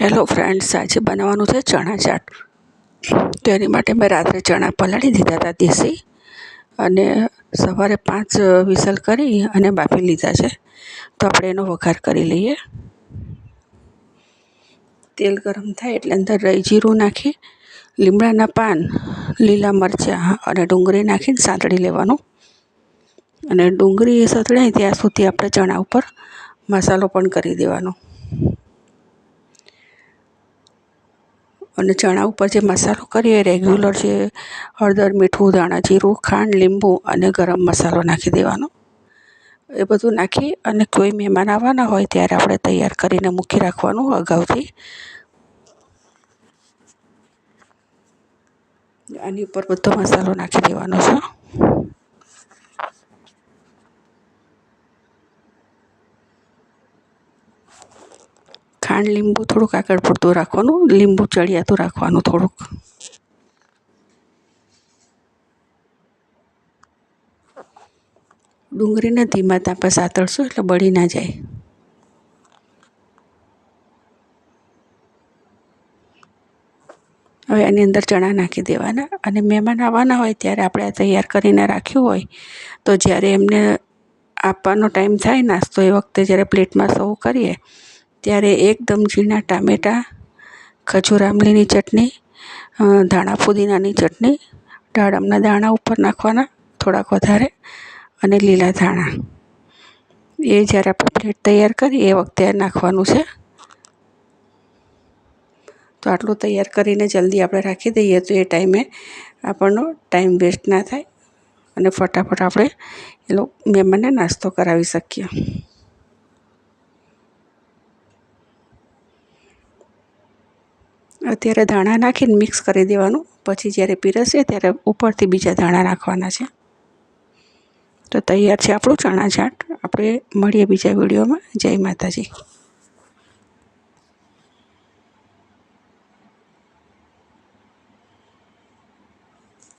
Hello friends, આજે બનાવવાનું છે ચણા ચાટ. તો એની માટે મેં રાત્રે ચણા પલાળી દીધા હતા દેશી, અને સવારે 5 વિસલ કરી અને બાફી લીધા છે. તો આપણે એનો વઘાર કરી લઈએ. તેલ ગરમ થાય એટલે અંદર રાઈ જીરું નાખી, લીમડાના પાન, લીલા મરચાં અને ડુંગળી નાખીને સાંતળી લેવાનું. અને ડુંગળી સતળાય ત્યાં સુધી આપણે ચણા ઉપર મસાલો પણ કરી દેવાનો. અને ચણા ઉપર જે મસાલો કરીએ રેગ્યુલર છે, હળદર, મીઠું, ધાણા જીરું, ખાંડ, લીંબુ અને ગરમ મસાલો નાખી દેવાનો. એ બધું નાખી અને કોઈ મહેમાન આવવાના હોય ત્યારે આપણે તૈયાર કરીને મૂકી રાખવાનું અગાઉથી. આની ઉપર બધો મસાલો નાખી દેવાનો છે. ખાંડ, લીંબુ થોડુંક આગળ પડતું રાખવાનું, લીંબુ ચડિયાતું રાખવાનું થોડુંક. ડુંગળીને ધીમા તાપે સાતળશું એટલે બળી ના જાય. હવે એની અંદર ચણા નાખી દેવાના, અને મહેમાન આવવાના હોય ત્યારે આપણે આ તૈયાર કરીને રાખ્યું હોય તો જ્યારે એમને આપવાનો ટાઈમ થાય નાસ્તો, એ વખતે જ્યારે પ્લેટમાં સર્વ કરીએ ત્યારે એકદમ ઝીણા ટામેટાં, ખજૂર આમલીની ચટણી, ધાણા ફુદીનાની ચટણી, દાડમના દાણા ઉપર નાખવાના થોડાક વધારે, અને લીલા ધાણા. એ જ્યારે આપણે પ્લેટ તૈયાર કરીએ એ વખતે નાખવાનું છે. તો આટલું તૈયાર કરીને જલ્દી આપણે રાખી દઈએ તો એ ટાઈમે આપણનો ટાઈમ વેસ્ટ ના થાય અને ફટાફટ આપણે મહેમાનને નાસ્તો કરાવી શકીએ. અત્યારે ધાણા નાખીને મિક્સ કરી દેવાનું, પછી જ્યારે પીરસીએ ત્યારે ઉપરથી બીજા ધાણા નાખવાના છે. તો તૈયાર છે આપણું ચણા ચાટ. આપણે મળીએ બીજા વિડીયોમાં. જય માતાજી.